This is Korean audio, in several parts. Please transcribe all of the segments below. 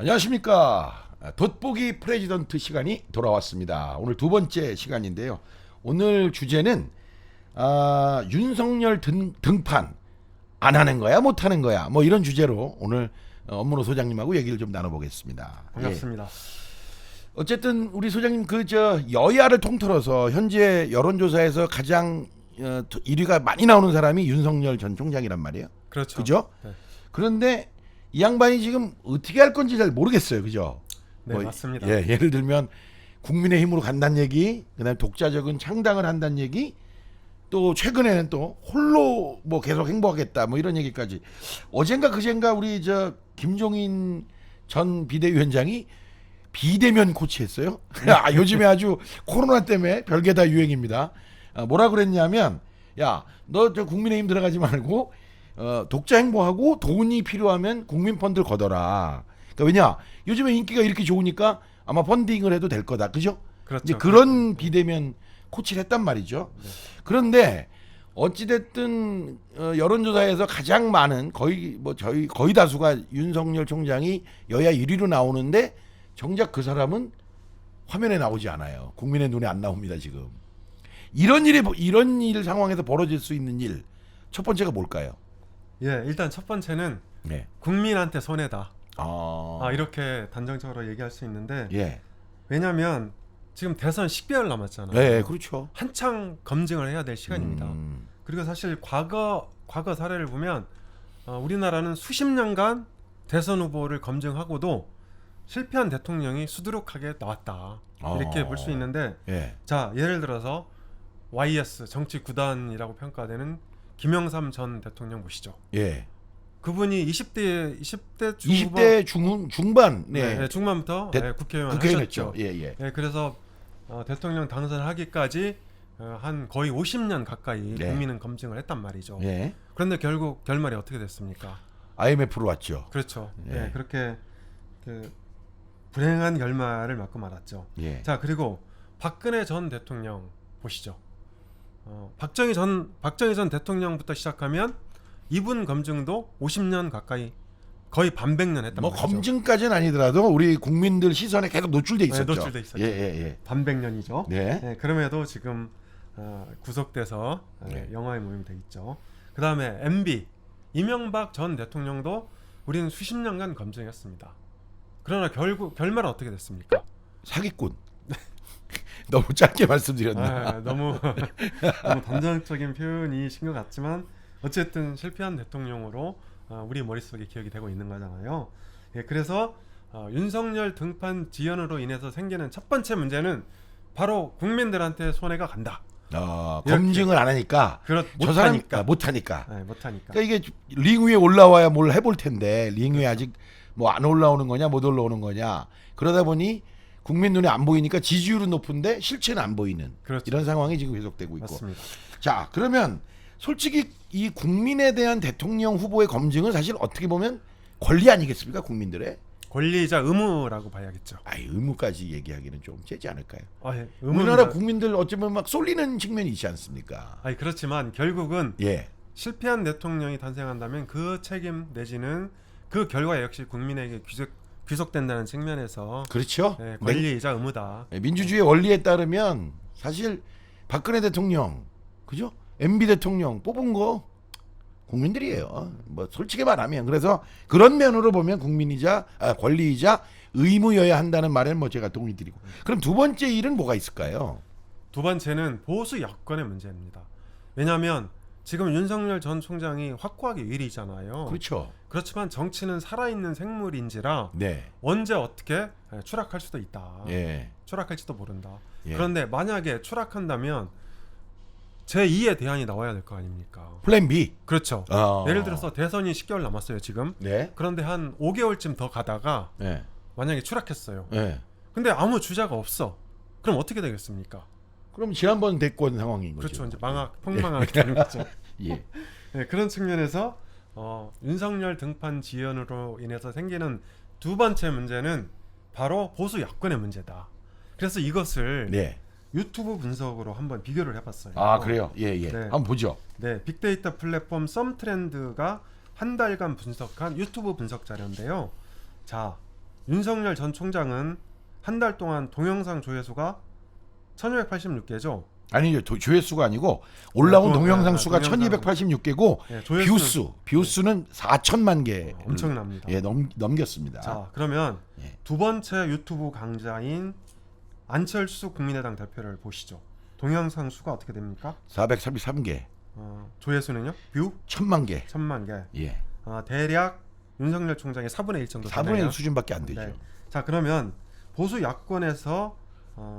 안녕하십니까. 돋보기 프레지던트 시간이 돌아왔습니다. 오늘 두 번째 시간인데요. 오늘 주제는 윤석열 등판 안 하는 거야 못 하는 거야 뭐 이런 주제로 오늘 엄문호 소장님하고 얘기를 좀 나눠보겠습니다. 반갑습니다. 예. 어쨌든 우리 소장님 여야를 통틀어서 현재 여론조사에서 가장 1위가 많이 나오는 사람이 윤석열 전 총장이란 말이에요. 그렇죠. 그죠? 네. 그런데 이 양반이 지금 어떻게 할 건지 잘 모르겠어요. 그죠? 네, 맞습니다. 예를 들면 국민의힘으로 간다는 얘기, 그다음에 독자적인 창당을 한다는 얘기, 또 최근에는 또 홀로 뭐 계속 행보하겠다 뭐 이런 얘기까지. 어젠가 그젠가 우리 김종인 전 비대위원장이 비대면 코치했어요. 요즘에 아주 코로나 때문에 별게 다 유행입니다. 뭐라 그랬냐면, 야, 너 국민의힘 들어가지 말고 독자 행보하고 돈이 필요하면 국민 펀드를 걷어라. 그러니까 왜냐? 요즘에 인기가 이렇게 좋으니까 아마 펀딩을 해도 될 거다. 그죠? 그렇죠. 이제 그런 비대면 코치를 했단 말이죠. 네. 그런데 어찌됐든 여론조사에서 가장 많은 거의 다수가 윤석열 총장이 여야 1위로 나오는데 정작 그 사람은 화면에 나오지 않아요. 국민의 눈에 안 나옵니다. 지금 이런 일 상황에서 벌어질 수 있는 일 첫 번째가 뭘까요? 예, 일단 첫 번째는 네. 국민한테 손해다. 아, 이렇게 단정적으로 얘기할 수 있는데, 예, 왜냐하면 지금 대선 10개월 남았잖아요. 네, 그렇죠. 한창 검증을 해야 될 시간입니다. 그리고 사실 과거 사례를 보면 우리나라는 수십 년간 대선 후보를 검증하고도 실패한 대통령이 수두룩하게 나왔다. 이렇게 볼 수 있는데, 예, 자, 예를 들어서 YS 정치 구단이라고 평가되는 김영삼 전 대통령 보시죠. 예. 그분이 20대 20대 중반, 네, 네, 중반부터 국회의원 국회의원했죠. 하셨죠. 예, 예. 네, 그래서 대통령 당선하기까지 한 거의 50년 가까이 네. 국민은 검증을 했단 말이죠. 예. 그런데 결국 결말이 어떻게 됐습니까? IMF로 왔죠. 그렇죠. 예. 네, 그렇게 불행한 결말을 맞고 말았죠. 예. 자, 그리고 박근혜 전 대통령 보시죠. 박정희 전 대통령부터 시작하면 이분 검증도 50년 가까이 거의 반백년 했단 뭐 말이죠. 검증까지는 아니더라도 우리 국민들 시선에 계속 노출돼 있었죠. 네, 노출돼 있었죠. 예, 예, 반백년이죠. 예. 네, 그럼에도 지금 구속돼서 네. 영화에 모임돼 있죠. 그 다음에 MB 이명박 전 대통령도 우리는 수십 년간 검증했습니다. 그러나 결국 결말은 어떻게 됐습니까? 사기꾼. 너무 짧게 말씀드렸나? 너무 단정적인 표현이신 것 같지만 어쨌든 실패한 대통령으로 우리 머릿속에 기억이 되고 있는 거잖아요. 예, 그래서 윤석열 등판 지연으로 인해서 생기는 첫 번째 문제는 바로 국민들한테 손해가 간다. 검증을 안 하니까 저 사람 못하니까. 네, 못하니까. 그러니까 이게 링 위에 올라와야 뭘 해볼 텐데 링 위에 아직 뭐 안 올라오는 거냐 못 올라오는 거냐 그러다 보니 국민 눈에 안 보이니까 지지율은 높은데 실체는 안 보이는 그렇죠. 이런 상황이 지금 계속되고 있고. 맞습니다. 자, 그러면 솔직히 이 국민에 대한 대통령 후보의 검증은 사실 어떻게 보면 권리 아니겠습니까? 국민들의 권리이자 의무라고 봐야겠죠. 의무까지 얘기하기는 좀 세지 않을까요? 예, 우리나라 국민들 어쩌면 막 쏠리는 측면이 있지 않습니까? 그렇지만 결국은 예. 실패한 대통령이 탄생한다면 그 책임 내지는 그 결과 역시 국민에게 귀속된다는 측면에서 그렇죠. 권리이자 의무다. 민주주의 원리에 따르면 사실 박근혜 대통령, 그죠? MB 대통령 뽑은 거 국민들이에요. 뭐 솔직히 말하면. 그래서 그런 면으로 보면 권리이자 의무여야 한다는 말에는 뭐 제가 동의 드리고. 그럼 두 번째 일은 뭐가 있을까요? 두 번째는 보수 여건의 문제입니다. 왜냐하면 지금 윤석열 전 총장이 확고하게 1위잖아요. 그렇죠. 그렇지만 정치는 살아있는 생물인지라 네. 언제 어떻게 추락할 수도 있다. 예. 추락할지도 모른다. 예. 그런데 만약에 추락한다면 제2의 대안이 나와야 될 거 아닙니까? 플랜 B. 그렇죠. 예를 들어서 대선이 10개월 남았어요 지금. 네. 그런데 한 5개월쯤 더 가다가 네. 만약에 추락했어요. 네. 근데 아무 주자가 없어. 그럼 어떻게 되겠습니까? 그럼 지난번 대권 상황인 거죠. 그렇죠. 이제 폭망하게 되는 거죠. 예. 네, 그런 측면에서 윤석열 등판 지연으로 인해서 생기는 두 번째 문제는 바로 보수 여건의 문제다. 그래서 이것을 네. 유튜브 분석으로 한번 비교를 해봤어요. 그래요? 예. 네. 한번 보죠. 네, 빅데이터 플랫폼 썸트렌드가 한 달간 분석한 유튜브 분석 자료인데요. 자, 윤석열 전 총장은 한 달 동안 동영상 조회수가 1286개죠. 아니요, 조회수가 아니고 올라온 네, 동영상 네, 수가 동영상. 1286개고 네, 뷰수는 4천만 개 엄청납니다. 예, 넘겼습니다. 자, 그러면 예. 두 번째 유튜브 강자인 안철수 국민의당 대표를 보시죠. 동영상 수가 어떻게 됩니까? 433개, 조회수는요? 뷰 1000만 개. 1000만 개. 예. 대략 윤석열 총장의 4분의 1 정도 4분의 되네요. 1 수준밖에 안 되죠. 네. 자, 그러면 보수 야권에서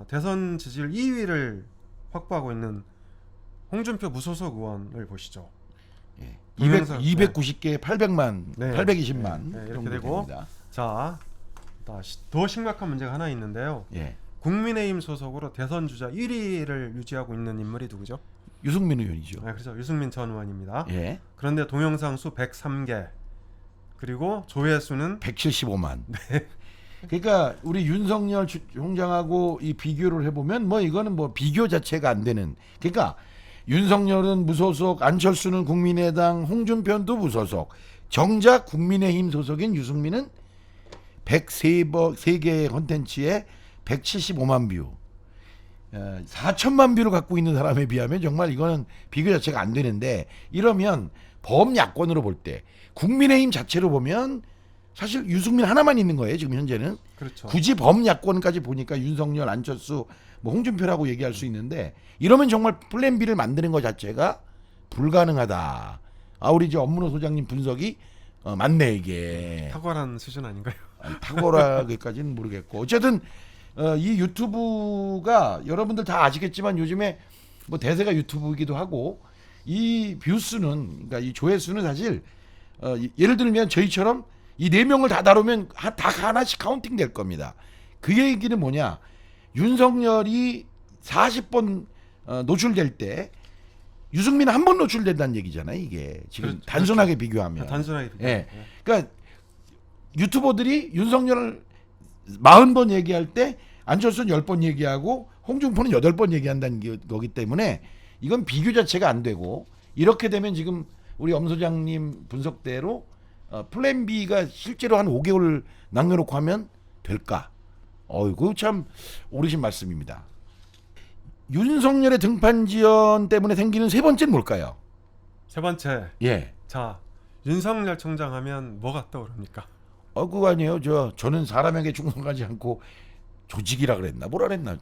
대선 지지율 2위를 확보하고 있는 홍준표 무소속 의원을 보시죠. 예. 동영상, 290개 800만, 네. 820만 네, 이렇게 정도 되고. 됩니다. 자, 더 심각한 문제가 하나 있는데요. 예. 국민의힘 소속으로 대선 주자 1위를 유지하고 있는 인물이 누구죠? 유승민 의원이죠. 네, 그렇죠. 유승민 전 의원입니다. 예. 그런데 동영상 수 103개, 그리고 조회수는 175만. 그러니까 우리 윤석열 총장하고 이 비교를 해보면 뭐 이거는 뭐 비교 자체가 안 되는. 그러니까 윤석열은 무소속, 안철수는 국민의당, 홍준표도 무소속. 정작 국민의힘 소속인 유승민은 103개의 콘텐츠에 175만 뷰. 4천만 뷰를 갖고 있는 사람에 비하면 정말 이거는 비교 자체가 안 되는데, 이러면 범야권으로 볼 때 국민의힘 자체로 보면 사실 유승민 하나만 있는 거예요 지금 현재는. 그렇죠. 굳이 범야권까지 보니까 윤석열, 안철수, 뭐 홍준표라고 얘기할 수 있는데, 이러면 정말 플랜 B를 만드는 것 자체가 불가능하다. 우리 이제 업문호 소장님 분석이 맞네 이게. 탁월한 수준 아닌가요? 아니, 탁월하게까지는 모르겠고, 어쨌든 이 유튜브가 여러분들 다 아시겠지만 요즘에 뭐 대세가 유튜브이기도 하고, 이 뷰수는, 그러니까 이 조회수는 사실 예를 들면 저희처럼 이 4명을 다 다루면 다 하나씩 카운팅 될 겁니다. 그 얘기는 뭐냐, 윤석열이 40번 노출될 때 유승민 한 번 노출된다는 얘기잖아요. 이게 지금 그렇죠. 단순하게 비교하면. 단순하게 비교. 예. 그러니까 유튜버들이 윤석열을 40번 얘기할 때 안철수는 10번 얘기하고 홍준표는 8번 얘기한다는 거기 때문에 이건 비교 자체가 안 되고, 이렇게 되면 지금 우리 엄 소장님 분석대로 플랜 B가 실제로 한 5개월 남겨놓고 하면 될까? 어이구, 참 오르신 말씀입니다. 윤석열의 등판 지연 때문에 생기는 세 번째는 뭘까요? 세 번째. 예. 자, 윤석열 총장 하면 뭐가 떠오릅니까? 그거 아니에요. 저는 사람에게 충성하지 않고 조직이라 그랬나? 뭐라 그랬나?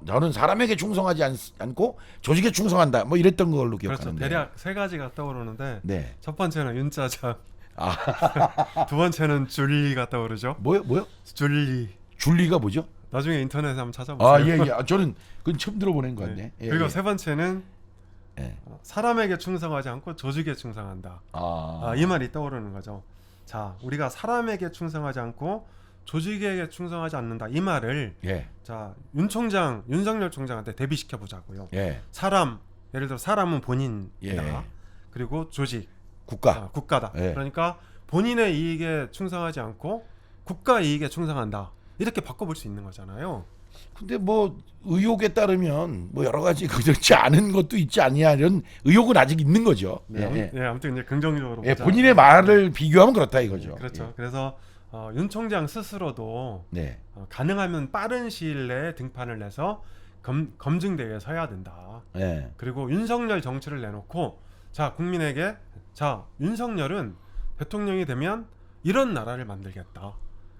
저는 사람에게 충성하지 않고 조직에 충성한다. 뭐 이랬던 걸로 그렇죠. 기억하는데. 대략 세 가지가 떠오르는데, 네. 첫 번째는 윤짜장, 두 번째는 줄리가 떠오르죠. 뭐요? 줄리. 줄리가 뭐죠? 나중에 인터넷에 한번 찾아보세요. 예. 저는 그건 처음 들어보는 것 같네. 예, 그리고 예. 세 번째는 예. 사람에게 충성하지 않고 조직에 충성한다. 이 말이 떠오르는 거죠. 자, 우리가 사람에게 충성하지 않고 조직에게 충성하지 않는다. 이 말을 예. 자, 윤석열 총장한테 대비시켜 보자고요. 예. 예를 들어 사람은 본인이다. 예. 그리고 조직, 국가다. 다 예. 그러니까 본인의 이익에 충성하지 않고 국가 이익에 충성한다. 이렇게 바꿔볼 수 있는 거잖아요. 근데 뭐 의혹에 따르면 뭐 여러 가지 그렇지 않은 것도 있지 않냐, 이런 의혹은 아직 있는 거죠. 네, 아무튼 이제 긍정적으로 예, 보자. 본인의 말을 비교하면 그렇다 이거죠. 그렇죠. 예. 그래서 윤 총장 스스로도 네. 가능하면 빠른 시일 내에 등판을 해서 검증대회에 서야 된다. 예. 그리고 윤석열 정치를 내놓고, 자, 국민에게, 자, 윤석열은 대통령이 되면 이런 나라를 만들겠다.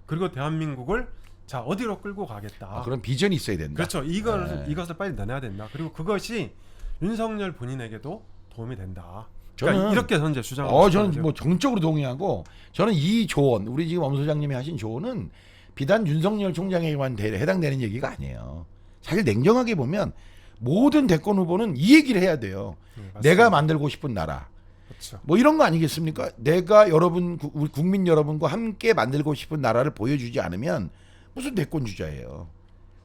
그리고 대한민국을 자, 어디로 끌고 가겠다. 그런 비전이 있어야 된다. 그렇죠. 이것을 빨리 내놔야 된다. 그리고 그것이 윤석열 본인에게도 도움이 된다. 그러니까 저는 이렇게 현재 주장하고 있는 저는 거죠. 뭐 정적으로 동의하고, 저는 이 조언, 우리 지금 엄 소장님이 하신 조언은 비단 윤석열 총장에게만 해당되는 얘기가 아니에요. 사실 냉정하게 보면 모든 대권 후보는 이 얘기를 해야 돼요. 맞습니다. 내가 만들고 싶은 나라. 그렇죠. 뭐 이런 거 아니겠습니까? 내가 우리 국민 여러분과 함께 만들고 싶은 나라를 보여주지 않으면 무슨 대권 주자예요.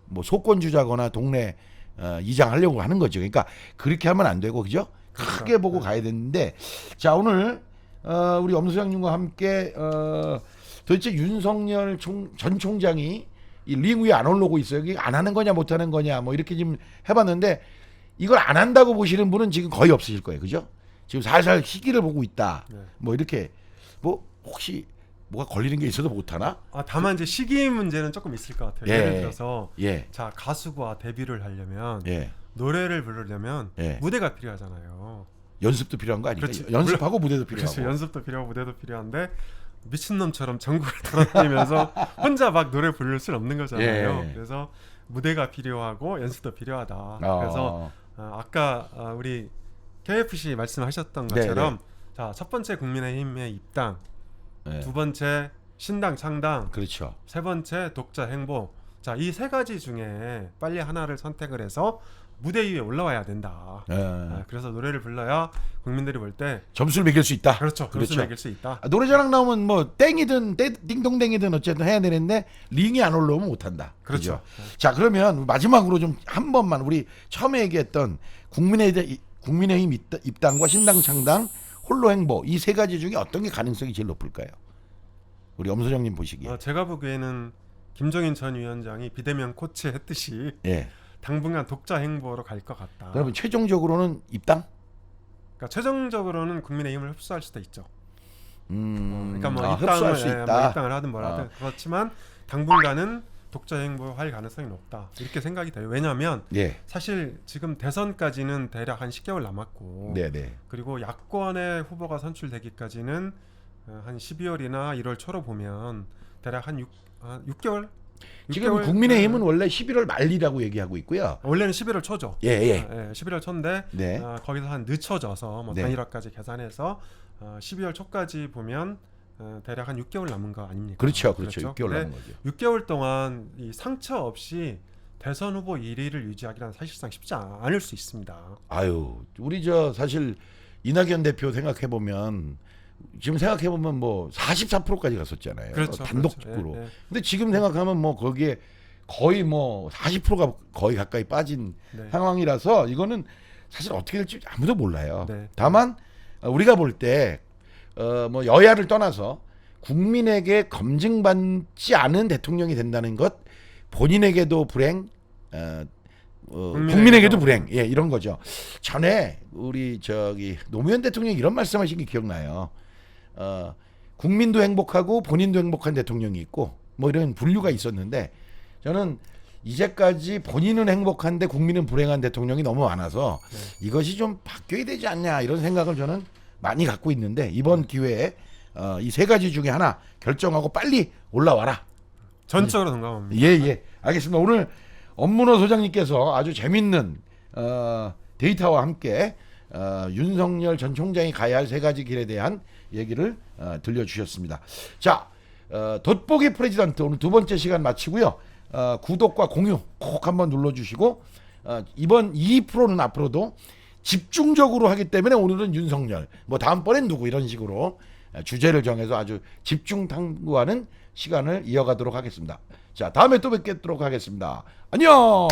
뭐 소권 주자거나 동네 이장 하려고 하는 거죠. 그러니까 그렇게 하면 안 되고, 그죠? 크게 보고 가야 되는데, 자, 오늘 우리 엄 소장님과 함께 도대체 윤석열 전 총장이 이 링 위에 안 올라오고 있어요. 이게 안 하는 거냐 못 하는 거냐 뭐 이렇게 지금 해봤는데, 이걸 안 한다고 보시는 분은 지금 거의 없으실 거예요. 그죠? 지금 살살 시기를 보고 있다. 네. 뭐 이렇게, 뭐 혹시 뭐가 걸리는 게 있어도 못 하나? 다만 이제 시기 문제는 조금 있을 것 같아요. 예. 예를 들어서 예. 자 가수가 데뷔를 하려면 예. 노래를 부르려면 예. 무대가 필요하잖아요. 연습도 필요한 거 아닌가? 그렇지. 연습하고 무대도 필요하고. 그렇죠. 연습도 필요하고 무대도 필요한데 미친놈처럼 전국을 돌아다니면서 혼자 막 노래 부를 수는 없는 거잖아요. 예. 그래서 무대가 필요하고 연습도 필요하다. 그래서 아까 우리 KFC 말씀하셨던 것처럼 자, 첫 번째 국민의힘의 입당, 예. 두 번째 신당 창당, 그렇죠. 세 번째 독자 행보. 자, 이 세 가지 중에 빨리 하나를 선택을 해서 무대 위에 올라와야 된다. 예. 그래서 노래를 불러야 국민들이 볼 때 점수를 매길 수 있다. 그렇죠. 점수 그렇죠. 매길 수 있다. 노래자랑 나오면 뭐 땡이든 띵동댕이든 어쨌든 해야 되는데 링이 안 올라오면 못한다. 그렇죠. 자, 그러면 마지막으로 좀 한 번만 우리 처음에 얘기했던 국민의힘 입당과 신당 창당 홀로 행보 이 세 가지 중에 어떤 게 가능성이 제일 높을까요? 우리 엄소장님 보시기에. 제가 보기에는 김종인 전 위원장이 비대면 코치했듯이 예. 당분간 독자 행보로 갈 것 같다. 그러면 최종적으로는 입당? 그러니까 최종적으로는 국민의힘을 흡수할 수도 있죠. 그러니까 뭐 흡수할 수 입당을, 있다. 뭐 입당을 하든 뭐라든 그렇지만 당분간은 독자 행보할 가능성이 높다. 이렇게 생각이 돼요. 왜냐하면 예. 사실 지금 대선까지는 대략 한 10개월 남았고 네네. 그리고 야권의 후보가 선출되기까지는 한 12월이나 1월 초로 보면 대략 한 6개월? 지금 6개월? 국민의힘은 원래 11월 말이라고 얘기하고 있고요. 원래는 11월 초죠. 예, 예. 11월 초인데 네. 거기서 한 늦춰져서 뭐 네. 단일화까지 계산해서 12월 초까지 보면 대략 한 6개월 남은 거 아닙니까? 그렇죠. 6개월 근데 남은 거죠. 6개월 동안 이 상처 없이 대선 후보 1위를 유지하기란 사실상 쉽지 않을 수 있습니다. 아유, 우리 저 사실 이낙연 대표 생각해 보면 지금 생각해 보면 뭐 44%까지 갔었잖아요. 그렇죠. 단독적으로. 그렇죠. 예, 예. 근데 지금 생각하면 뭐 거기에 거의 뭐 40%가 거의 가까이 빠진 네. 상황이라서 이거는 사실 어떻게 될지 아무도 몰라요. 네. 다만 우리가 볼 때 뭐 여야를 떠나서 국민에게 검증받지 않은 대통령이 된다는 것 본인에게도 불행, 국민에게도 불행, 예, 이런 거죠. 전에 우리 저기 노무현 대통령이 이런 말씀하신 게 기억나요. 국민도 행복하고 본인도 행복한 대통령이 있고 뭐 이런 분류가 있었는데 저는 이제까지 본인은 행복한데 국민은 불행한 대통령이 너무 많아서 이것이 좀 바뀌어야 되지 않냐 이런 생각을 저는 많이 갖고 있는데 이번 기회에 이 세 가지 중에 하나 결정하고 빨리 올라와라. 전적으로 동감합니다. 예. 알겠습니다. 오늘 엄문호 소장님께서 아주 재밌는 데이터와 함께 윤석열 전 총장이 가야 할 세 가지 길에 대한 얘기를 들려주셨습니다. 자, 돋보기 프레지던트 오늘 두 번째 시간 마치고요. 구독과 공유 꼭 한번 눌러주시고 이번 2%는 앞으로도 집중적으로 하기 때문에 오늘은 윤석열, 뭐 다음번엔 누구 이런 식으로 주제를 정해서 아주 집중 탐구하는 시간을 이어가도록 하겠습니다. 자, 다음에 또 뵙도록 하겠습니다. 안녕.